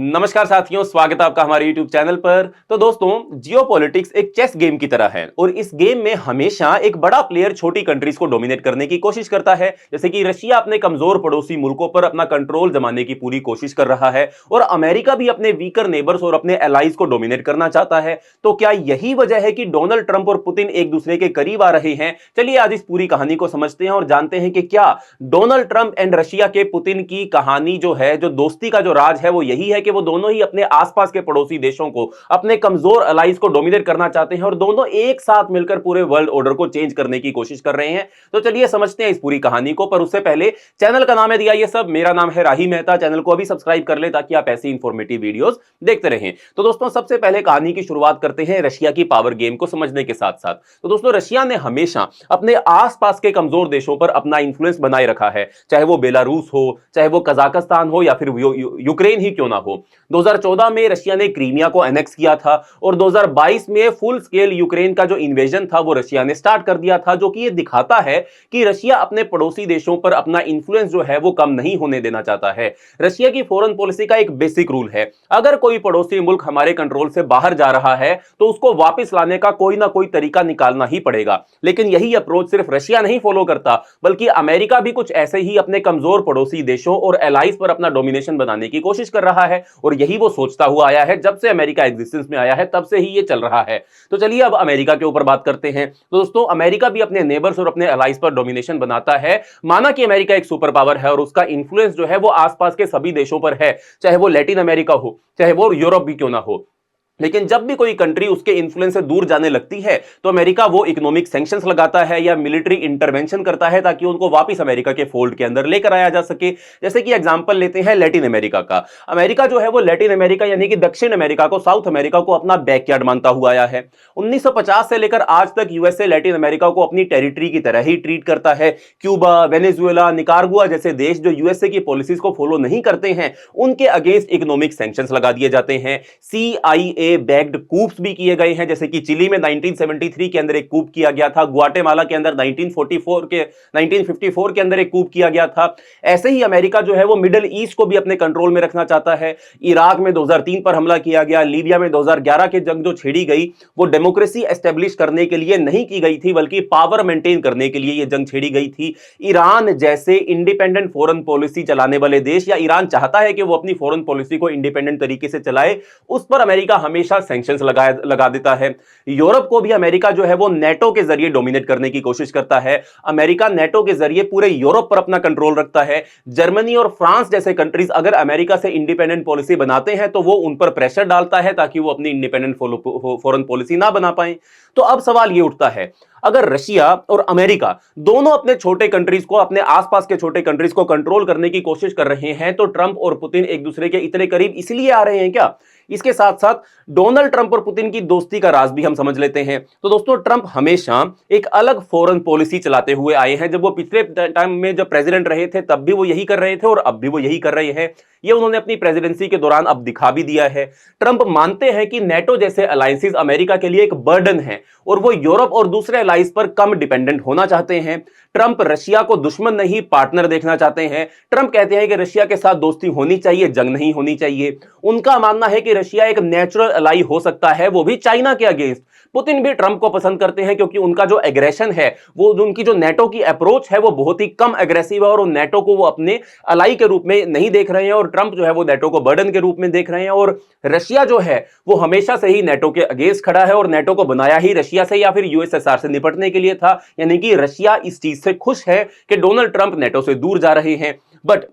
नमस्कार साथियों, स्वागत है आपका हमारे YouTube चैनल पर। तो दोस्तों, जियोपॉलिटिक्स एक चेस गेम की तरह है और इस गेम में हमेशा एक बड़ा प्लेयर छोटी कंट्रीज को डोमिनेट करने की कोशिश करता है। जैसे कि रशिया अपने कमजोर पड़ोसी मुल्कों पर अपना कंट्रोल जमाने की पूरी कोशिश कर रहा है और अमेरिका भी अपने वीकर नेबर्स और अपने एलाइज को डोमिनेट करना चाहता है। तो क्या यही वजह है कि डोनाल्ड ट्रंप और पुतिन एक दूसरे के करीब आ रहे हैं? चलिए आज इस पूरी कहानी को समझते हैं और जानते हैं कि क्या डोनाल्ड ट्रंप एंड रशिया के पुतिन की कहानी जो है, जो दोस्ती का जो राज है, वो यही है कि वो दोनों ही अपने आसपास के पड़ोसी देशों को, अपने कमजोर अलाइज को डोमिनेट करना चाहते हैं और दोनों एक साथ मिलकर पूरे वर्ल्ड ऑर्डर को चेंज करने की कोशिश कर रहे हैं। तो चलिए समझते हैं इस पूरी कहानी को, पर उससे पहले चैनल का नाम है दिया ये सब, मेरा नाम है राही मेहता। चैनल को अभी सब्सक्राइब कर ले ताकि आप ऐसी इंफॉर्मेटिव वीडियोस देखते रहें। तो दोस्तों, सबसे पहले कहानी की शुरुआत करते हैं रशिया की पावर गेम को समझने के साथ साथ। तो दोस्तों, रशिया ने हमेशा अपने आसपास के कमजोर देशों पर अपना इंफ्लुएंस बनाए रखा है, चाहे वो बेलारूस हो, चाहे वो कजाकिस्तान हो या फिर यूक्रेन ही क्यों ना हो। 2014 में रशिया ने क्रीमिया को एनेक्स किया था और 2022 में फुल स्केल यूक्रेन का जो इन्वेजन था वो रशिया ने स्टार्ट कर दिया था, जो कि ये दिखाता है कि रशिया अपने पड़ोसी देशों पर अपना इंफ्लुएंस जो है वो कम नहीं होने देना चाहता है। रशिया की फॉरेन पॉलिसी का एक बेसिक रूल है, अगर कोई पड़ोसी मुल्क हमारे कंट्रोल से बाहर जा रहा है तो उसको वापस लाने का कोई ना कोई तरीका निकालना ही पड़ेगा। लेकिन यही अप्रोच सिर्फ रशिया नहीं फॉलो करता, बल्कि अमेरिका भी कुछ ऐसे ही अपने कमजोर पड़ोसी देशों और एलाइज पर अपना डोमिनेशन बनाने की कोशिश कर रहा है और यही वो सोचता हुआ आया है। जब से अमेरिका एग्जिस्टेंस में आया है तब से ही ये चल रहा है। तो चलिए अब अमेरिका के ऊपर बात करते हैं। तो दोस्तों, अमेरिका भी अपने नेबर्स और अपने एलाइज पर डोमिनेशन बनाता है। माना कि अमेरिका एक सुपर पावर है और उसका इंफ्लुएंस जो है वो आसपास के सभी देशों पर है, चाहे वो लैटिन अमेरिका हो, चाहे वो यूरोप भी क्यों ना हो। लेकिन जब भी कोई कंट्री उसके इन्फ्लुएंस से दूर जाने लगती है तो अमेरिका वो इकोनॉमिक सैंक्शंस लगाता है या मिलिट्री इंटरवेंशन करता है ताकि उनको वापस अमेरिका के फोल्ड के अंदर लेकर आया जा सके। जैसे कि एग्जांपल लेते हैं लैटिन अमेरिका का। अमेरिका जो है वो लैटिन अमेरिका यानी कि दक्षिण अमेरिका को, साउथ अमेरिका को अपना बैकयार्ड मानता हुआ आया है। 1950 से लेकर आज तक यूएसए लैटिन अमेरिका को अपनी टेरिटरी की तरह ही ट्रीट करता है। क्यूबा, वेनेजुएला, निकारागुआ जैसे देश जो यूएसए की पॉलिसीज को फॉलो नहीं करते हैं, उनके अगेंस्ट इकोनॉमिक सैंक्शंस लगा दिए जाते हैं। CIA बैक्ड कूप्स भी किए गए हैं, जैसे कि चिली में 1973 के अंदर एक कूप किया गया था, ग्वाटेमाला के अंदर 1954 के अंदर एक कूप किया गया था। ऐसे ही अमेरिका जो है वो मिडिल ईस्ट को भी अपने कंट्रोल में रखना चाहता है। इराक में 2003 पर हमला किया गया, लीबिया में 2011 के जंग जो छेड़ी गई वो डेमोक्रेसी एस्टेब्लिश करने के लिए नहीं की गई थी, बल्कि पावर मेंटेन करने के लिए ये जंग छेड़ी गई थी। ईरान जैसे इंडिपेंडेंट फॉरेन पॉलिसी चलाने वाले देश, या ईरान चाहता है कि वो अपनी फॉरेन पॉलिसी को इंडिपेंडेंट तरीके से चलाए, उस पर अमेरिका हमेशा सैंक्शंस लगा देता है। यूरोप को भी अमेरिका जो है वो नेटो के जरिए डोमिनेट करने की कोशिश करता है। अमेरिका नेटो के जरिए पूरे यूरोप पर अपना कंट्रोल रखता है। जर्मनी और फ्रांस जैसे कंट्रीज अगर अमेरिका से इंडिपेंडेंट पॉलिसी बनाते हैं तो वो उन पर प्रेशर डालता है ताकि वो अपनी इंडिपेंडेंट फॉरेन पॉलिसी ना बना पाए। तो अब सवाल ये उठता है, अगर रशिया और अमेरिका दोनों अपने छोटे कंट्रीज को, अपने आसपास के छोटे कंट्रीज को कंट्रोल करने की कोशिश कर रहे हैं, तो ट्रंप और पुतिन एक दूसरे के इतने करीब इसलिए आ रहे हैं क्या? इसके साथ साथ डोनाल्ड ट्रंप और पुतिन की दोस्ती का राज भी हम समझ लेते हैं। तो दोस्तों, ट्रंप हमेशा एक अलग फॉरेन पॉलिसी चलाते हुए आए हैं। जब वो पिछले टाइम में जब प्रेसिडेंट रहे थे तब भी वो यही कर रहे थे और अब भी वो यही कर रहे हैं। ये उन्होंने अपनी प्रेसिडेंसी के दौरान अब दिखा भी दिया है। ट्रंप मानते हैं कि नेटो जैसे अलायंसेस अमेरिका के लिए एक बर्डन है और वो यूरोप और दूसरे अलायंस पर कम डिपेंडेंट होना चाहते हैं। ट्रंप रशिया को दुश्मन नहीं पार्टनर देखना चाहते हैं। ट्रंप कहते हैं कि रशिया के साथ दोस्ती होनी चाहिए, जंग नहीं होनी चाहिए। उनका मानना है कि रशिया एक नेचुरल अलाई हो सकता है, वो भी चाइना के अगेंस्ट। पुतिन भी ट्रंप को पसंद करते हैं क्योंकि उनका जो एग्रेशन है, वो उनकी जो नेटो की अप्रोच है वो बहुत ही कम एग्रेसिव है और नेटो को वो अपने अलाई के रूप में नहीं देख रहे हैं और ट्रंप जो है वो नेटो को बर्डन के रूप में देख रहे हैं। और रशिया जो है वो हमेशा से ही नेटो के अगेंस्ट खड़ा है और नेटो को बनाया ही रशिया से या फिर यूएसएसआर से निपटने के लिए था। यानी कि रशिया इस चीज से खुश है कि डोनाल्ड ट्रंप नेटो से दूर जा रहे हैं। बट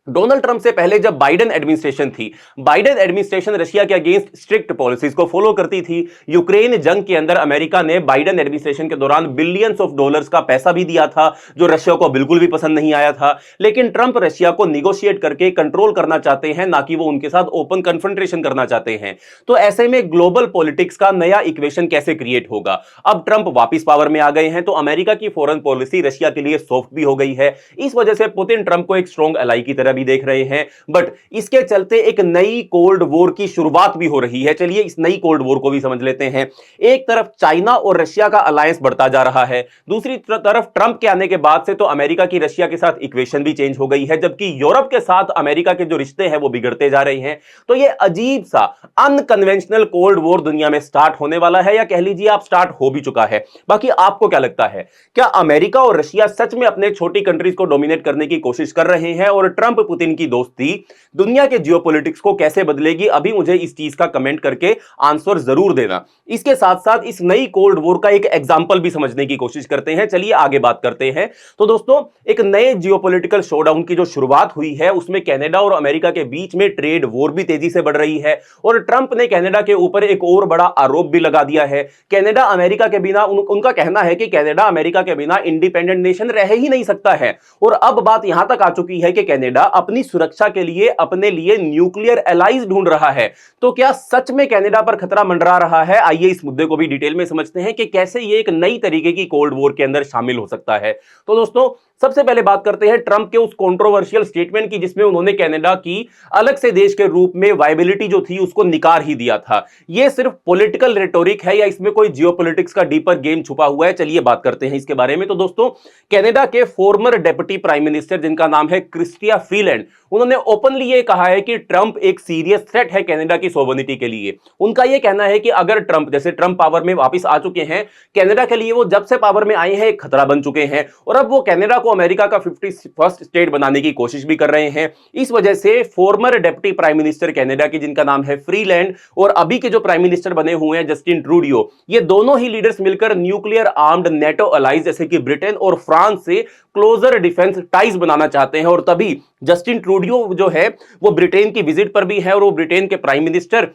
डोनाल्ड ट्रंप से पहले जब बाइडेन एडमिनिस्ट्रेशन थी, बाइडेन एडमिनिस्ट्रेशन रशिया के अगेंस्ट स्ट्रिक्ट पॉलिसीज को फॉलो करती थी। यूक्रेन जंग के अंदर अमेरिका ने बाइडेन एडमिनिस्ट्रेशन के दौरान बिलियंस ऑफ डॉलर्स का पैसा भी दिया था, जो रशिया को बिल्कुल भी पसंद नहीं आया था। लेकिन ट्रंप रशिया को निगोशिएट करके कंट्रोल करना चाहते हैं, ना कि वो उनके साथ ओपन कन्फ्रंटेशन करना चाहते हैं। तो ऐसे में ग्लोबल पॉलिटिक्स का नया इक्वेशन कैसे क्रिएट होगा? अब ट्रंप वापिस पावर में आ गए हैं तो अमेरिका की फॉरेन पॉलिसी रशिया के लिए सॉफ्ट भी हो गई है। इस वजह से पुतिन ट्रंप को एक स्ट्रॉन्ग एलाई की तरह भी देख रहे हैं, बट इसके चलते एक नई कोल्ड वॉर की शुरुआत भी हो रही है। चलिए इस नई कोल्ड वॉर को भी समझ लेते हैं। एक तरफ चाइना और रशिया का अलायंस बढ़ता जा रहा है, दूसरी तरफ ट्रंप के आने के बाद से तो अमेरिका की रशिया के साथ इक्वेशन भी चेंज हो गई है, जबकि यूरोप के साथ अमेरिका के जो रिश्ते हैं वो बिगड़ते जा रहे हैं। तो ये अजीब सा अनकन्वेंशनल कोल्ड वॉर दुनिया में स्टार्ट होने वाला है, या कह लीजिए आप स्टार्ट हो भी चुका है। बाकी आपको क्या लगता है, क्या अमेरिका और रशिया सच में अपने छोटी कंट्रीज को डोमिनेट करने की कोशिश कर रहे हैं, और ट्रंप पुतिन की दोस्ती दुनिया के जियोपॉलिटिक्स को कैसे बदलेगी? अभी मुझे इस चीज का कमेंट करके आंसर जरूर देना। इसके साथ साथ इस नई कोल्ड वॉर का एक एग्जांपल भी समझने की कोशिश करते हैं। चलिए आगे बात करते हैं। तो दोस्तों, एक नए जियोपॉलिटिकल शोडाउन की जो शुरुआत हुई है उसमें कनाडा और अमेरिका के बीच में ट्रेड वॉर भी तेजी से बढ़ रही है, और ट्रंप ने कनाडा के ऊपर एक और बड़ा आरोप भी लगा दिया है। कनाडा अमेरिका के बिना उनका कहना है कि कनाडा अमेरिका के बिना इंडिपेंडेंट नेशन रह ही नहीं सकता है। और अब बात यहां तक आ चुकी है कि कनाडा अपनी सुरक्षा के लिए अपने लिए न्यूक्लियर एलाइज ढूंढ रहा है। तो क्या सच में कनाडा पर खतरा मंडरा रहा है? आइए इस मुद्दे को भी डिटेल में समझते हैं कि कैसे ये एक नई तरीके की कोल्ड वॉर के अंदर शामिल हो सकता है। तो दोस्तों, सबसे पहले बात करते हैं ट्रंप के उस कंट्रोवर्शियल स्टेटमेंट की, जिसमें उन्होंने कनाडा की अलग से देश के रूप में वायबिलिटी जो थी उसको निकार ही दिया था। यह सिर्फ पॉलिटिकल रेटोरिक है या इसमें कोई जियोपॉलिटिक्स का डीपर गेम छुपा हुआ है? चलिए बात करते हैं इसके बारे में। तो दोस्तों, कनाडा के फॉर्मर डेप्यूटी प्राइम मिनिस्टर जिनका नाम है क्रिस्टिया फ्रीलैंड, उन्होंने ओपनली यह कहा है कि ट्रंप एक सीरियस थ्रेट है कनाडा की सोवरेनिटी के लिए। उनका यह कहना है कि अगर ट्रंप, जैसे ट्रंप पावर में वापस आ चुके हैं, कनाडा के लिए वो जब से पावर में आए हैं एक खतरा बन चुके हैं, और अब वो कनाडा को अमेरिका का 51st स्टेट बनाने की कोशिश भी कर रहे हैं। इस वजह से farmer deputy prime minister Canada की, जिनका नाम है फ्रीलैंड, और अभी के जो प्राइम मिनिस्टर बने हुए हैं जस्टिन ट्रूडियो, ये दोनों ही लीडर्स मिलकर न्यूक्लियर आर्म्ड नेटो अलाइज जैसे कि ब्रिटेन और फ्रांस से क्लोजर डिफेंस टाइज बनाना चाहते हैं। और तभी जस्टिन ट्रूडियो जो है वो ब्रिटेन की विजिट पर भी है, और वो ब्रिटेन के प्राइम मिनिस्टर,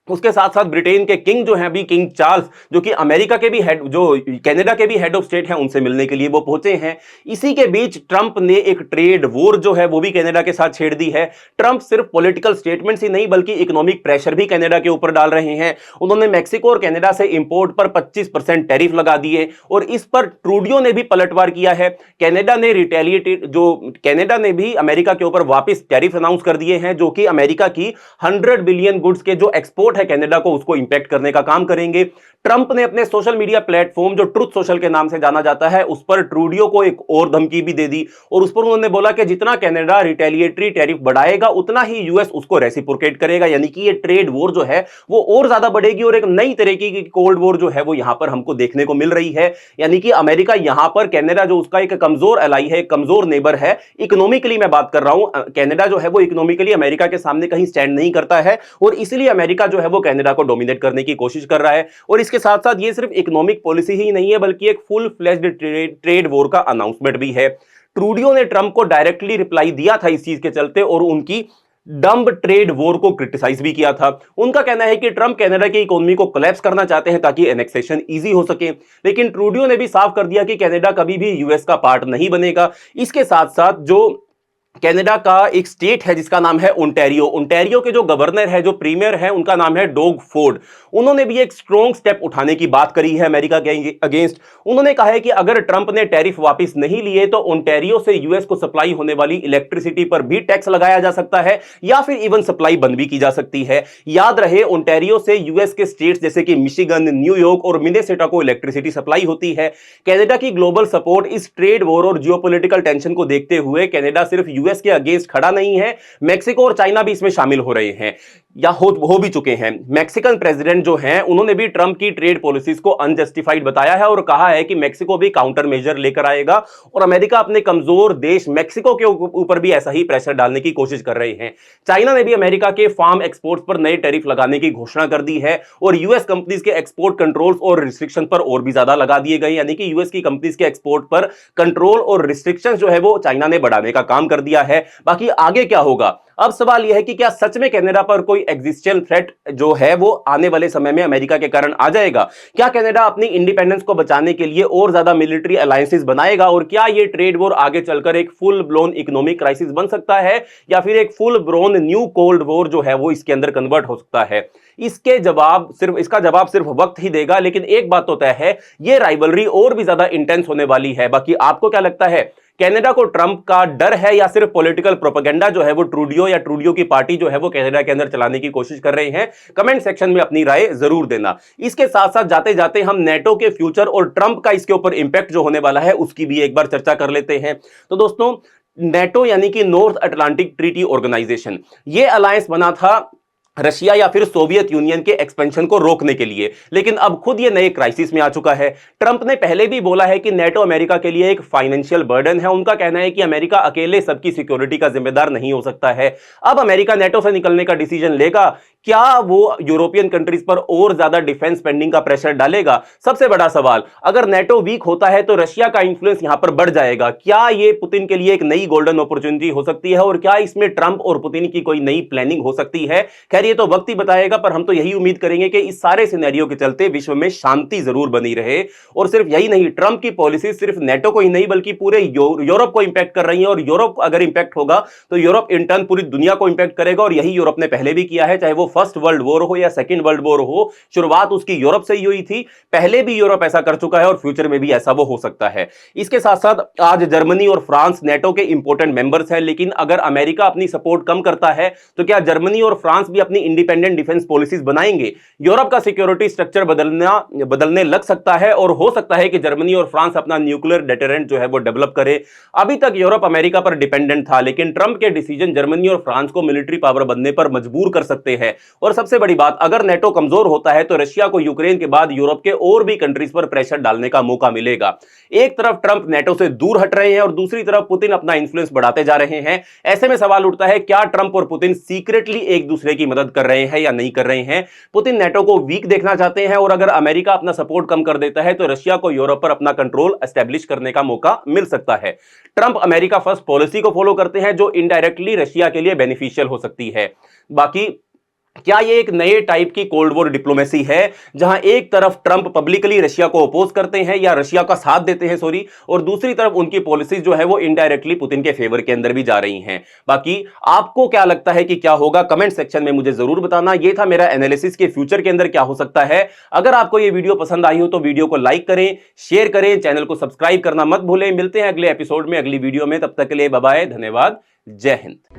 उसके साथ साथ ब्रिटेन के किंग जो हैं अभी, किंग चार्ल्स, जो कि अमेरिका के भी हेड, जो कनाडा के भी हेड ऑफ स्टेट हैं, उनसे मिलने के लिए वो पहुंचे हैं। इसी के बीच ट्रंप ने एक ट्रेड वॉर जो है वो भी कनाडा के साथ छेड़ दी है। ट्रंप सिर्फ पॉलिटिकल स्टेटमेंट्स ही नहीं बल्कि इकोनॉमिक प्रेशर भी कनाडा के ऊपर डाल रहे हैं। उन्होंने मैक्सिको और कनाडा से इंपोर्ट पर 25% टैरिफ लगा दिए, और इस पर ट्रूडियो ने भी पलटवार किया है। कनाडा ने रिटेलिएटेड, जो कनाडा ने भी अमेरिका के ऊपर वापस टैरिफ अनाउंस कर दिए हैं, जो कि अमेरिका की 100 बिलियन गुड्स के जो एक्सपोर्ट है कनाडा को, उसको इंपैक्ट करने का काम करेंगे। ट्रंप ने अपने सोशल मीडिया प्लेटफॉर्म, जो ट्रुथ सोशल के नाम से जाना जाता है, उस पर ट्रूडियो को एक और धमकी भी दे दी, और उस पर उन्होंने बोला कि जितना कनाडा रिटेलिएटरी टैरिफ बढ़ाएगा उतना ही यूएस उसको रेसिप्रोकेट करेगा। यानी कि ये ट्रेड वॉर जो है वो और ज्यादा बढ़ेगी, और एक नई तरीके की कोल्ड वॉर जो है वो यहां पर हमको देखने को मिल रही है। यानी कि अमेरिका यहां पर, कनाडा जो उसका एक कमजोर एलाई है, कमजोर नेबर है, इकोनॉमिकली मैं बात कर रहा हूं, कनाडा जो है वो इकोनॉमिकली अमेरिका के सामने कहीं स्टैंड नहीं करता है, और इसलिए अमेरिका जो है वो कनाडा को डोमिनेट करने की कोशिश कर रहा है। और इसके साथ साथ ये सिर्फ इकोनॉमिक पॉलिसी ही नहीं है बल्कि एक फुल फ्लेज्ड ट्रेड वॉर का अनाउंसमेंट भी है। ट्रूडियो ने ट्रंप को डायरेक्टली रिप्लाई दिया था इस चीज के चलते, और उनकी डम्ब ट्रेड वॉर को क्रिटिसाइज भी किया था। उनका कहना है कि ट्रंप कनाडा की इकोनॉमी को कोलैप्स करना चाहते हैं ताकि एनेक्सेशन इजी हो सके, लेकिन ट्रूडियो ने भी साफ कर दिया कि कनाडा कभी भी यूएस का पार्ट नहीं बनेगा। इसके साथ साथ जो कनाडा का एक स्टेट है जिसका नाम है ओंटारियो, ओंटारियो के जो गवर्नर है, जो प्रीमियर है, उनका नाम है डॉग फोर्ड, उन्होंने भी एक स्ट्रॉन्ग स्टेप उठाने की बात करी है अमेरिका के अगेंस्ट। उन्होंने कहा है कि अगर ट्रंप ने टैरिफ वापस नहीं लिए तो ओंटारियो से यूएस को सप्लाई होने वाली इलेक्ट्रिसिटी पर भी टैक्स लगाया जा सकता है, या फिर इवन सप्लाई बंद भी की जा सकती है। याद रहे, ओंटारियो से यूएस के स्टेट्स जैसे कि मिशिगन, न्यूयॉर्क और मिनेसोटा को इलेक्ट्रिसिटी सप्लाई होती है। कनाडा की ग्लोबल सपोर्ट इस ट्रेड वॉर और जियोपॉलिटिकल टेंशन को देखते हुए कनाडा सिर्फ यूएस के अगेंस्ट खड़ा नहीं है, मैक्सिको और चाइना भी इसमें शामिल हो रहे हैं या हो भी चुके हैं। मैक्सिकन प्रेसिडेंट जो हैं उन्होंने भी ट्रंप की ट्रेड पॉलिसीज को अनजस्टिफाइड बताया है और कहा है कि मैक्सिको भी काउंटर मेजर लेकर आएगा, और अमेरिका अपने कमजोर देश मैक्सिको के ऊपर भी ऐसा ही प्रेशर डालने की कोशिश कर रहे हैं। चाइना ने भी अमेरिका के फार्म एक्सपोर्ट्स पर नए टैरिफ लगाने की घोषणा कर दी है, और यूएस कंपनीज के एक्सपोर्ट कंट्रोल्स और रिस्ट्रिक्शन पर और भी ज्यादा लगा दिए गए। यानी कि यूएस की कंपनीज के एक्सपोर्ट पर कंट्रोल और रिस्ट्रिक्शन जो है वो चाइना ने बढ़ाने का काम कर दिया है। बाकी आगे क्या होगा, अब सवाल यह है कि क्या सच में कनाडा पर कोई एग्जिस्टेंशियल थ्रेट जो है वो आने वाले समय में अमेरिका के कारण आ जाएगा? क्या कनाडा अपनी इंडिपेंडेंस को बचाने के लिए और ज्यादा मिलिट्री अलायंसेस बनाएगा, और क्या ये ट्रेड वॉर आगे चलकर एक फुल ब्लोन इकोनॉमिक क्राइसिस बन सकता है, या फिर एक full blown new cold war जो है वो इसके अंदर कन्वर्ट हो सकता है? इसका जवाब सिर्फ वक्त ही देगा, लेकिन एक बात तो तय है, ये राइवलरी और भी ज्यादा इंटेंस होने वाली है। बाकी आपको क्या लगता है, कनाडा को ट्रंप का डर है या सिर्फ पॉलिटिकल प्रोपेगेंडा जो है वो ट्रूडियो या ट्रूडियो की पार्टी जो है वो कनाडा के अंदर चलाने की कोशिश कर रहे हैं? कमेंट सेक्शन में अपनी राय जरूर देना। इसके साथ साथ जाते जाते हम नेटो के फ्यूचर और ट्रंप का इसके ऊपर इंपैक्ट जो होने वाला है उसकी भी एक बार चर्चा कर लेते हैं। तो दोस्तों, नेटो यानी कि नॉर्थ अटलांटिक ट्रीटी ऑर्गेनाइजेशन, ये अलायंस बना था रशिया या फिर सोवियत यूनियन के एक्सपेंशन को रोकने के लिए, लेकिन अब खुद ये नए क्राइसिस में आ चुका है। ट्रंप ने पहले भी बोला है कि नेटो अमेरिका के लिए एक फाइनेंशियल बर्डन है। उनका कहना है कि अमेरिका अकेले सबकी सिक्योरिटी का जिम्मेदार नहीं हो सकता है। अब अमेरिका नेटो से निकलने का डिसीजन लेगा, क्या वो यूरोपियन कंट्रीज पर और ज्यादा डिफेंस स्पेंडिंग का प्रेशर डालेगा? सबसे बड़ा सवाल, अगर नेटो वीक होता है तो रशिया का इंफ्लुएंस यहां पर बढ़ जाएगा। क्या यह पुतिन के लिए एक नई गोल्डन अपॉर्चुनिटी हो सकती है और क्या इसमें ट्रंप और पुतिन की कोई नई प्लानिंग हो सकती है? खैर, ये तो वक्त ही बताएगा, पर हम तो यही उम्मीद करेंगे कि इस सारे सिनेरियो के चलते विश्व में शांति जरूर बनी रहे। और सिर्फ यही नहीं, ट्रंप की पॉलिसी सिर्फ नेटो को ही नहीं बल्कि पूरे यूरोप को इंपैक्ट कर रही है, और यूरोप अगर इंपैक्ट होगा तो यूरोप इन टर्न पूरी दुनिया को इंपैक्ट करेगा। और यही यूरोप ने पहले भी किया है, चाहे वो फर्स्ट वर्ल्ड वॉर हो या सेकंड वर्ल्ड वॉर हो, शुरुआत उसकी यूरोप से ही हुई थी। पहले भी यूरोप ऐसा कर चुका है और फ्यूचर में भी ऐसा वो हो सकता है। इसके साथ साथ आज जर्मनी और फ्रांस नेटो के इंपॉर्टेंट मेंबर्स हैं, लेकिन अगर अमेरिका अपनी सपोर्ट कम करता है तो क्या जर्मनी और फ्रांस भी अपनी इंडिपेंडेंट डिफेंस पॉलिसीज बनाएंगे? यूरोप का सिक्योरिटी स्ट्रक्चर बदलने लग सकता है और हो सकता है कि जर्मनी और फ्रांस अपना न्यूक्लियर डेटरेंट जो है वो डेवलप करे। अभी तक यूरोप अमेरिका पर डिपेंडेंट था, लेकिन ट्रंप के डिसीजन जर्मनी और फ्रांस को मिलिट्री पावर बनने पर मजबूर कर सकते हैं। और सबसे बड़ी बात, अगर नेटो कमजोर होता है तो रशिया को यूक्रेन के बाद यूरोप के और भी कंट्रीज पर प्रेशर डालने का मौका मिलेगा। एक तरफ ट्रंप नेटो से दूर हट रहे हैं और दूसरी तरफ पुतिन अपना इंफ्लुएंस बढ़ाते जा रहे हैं। ऐसे में सवाल उठता है, क्या ट्रंप और पुतिन सीक्रेटली एक दूसरे की मदद कर रहे हैं या नहीं कर रहे हैं? पुतिन नेटो को वीक देखना चाहते हैं और अगर अमेरिका अपना सपोर्ट कम कर देता है तो रशिया को यूरोप पर अपना कंट्रोल एस्टेब्लिश करने का मौका मिल सकता है। ट्रंप अमेरिका फर्स्ट पॉलिसी को फॉलो करते हैं जो इनडायरेक्टली रशिया के लिए बेनिफिशियल हो सकती है। बाकी क्या यह एक नए टाइप की कोल्ड वॉर डिप्लोमेसी है, जहां एक तरफ ट्रंप पब्लिकली रशिया को अपोज करते हैं या रशिया का साथ देते हैं और दूसरी तरफ उनकी पॉलिसीज जो है वो इनडायरेक्टली पुतिन के फेवर के अंदर भी जा रही हैं? बाकी आपको क्या लगता है कि क्या होगा? कमेंट सेक्शन में मुझे जरूर बताना। यह था मेरा एनालिसिस के फ्यूचर के अंदर क्या हो सकता है। अगर आपको यह वीडियो पसंद आई हो तो वीडियो को लाइक करें, शेयर करें, चैनल को सब्सक्राइब करना मत भूलें। मिलते हैं अगले एपिसोड में, अगली वीडियो में। तब तक के लिए बाय बाय, धन्यवाद, जय हिंद।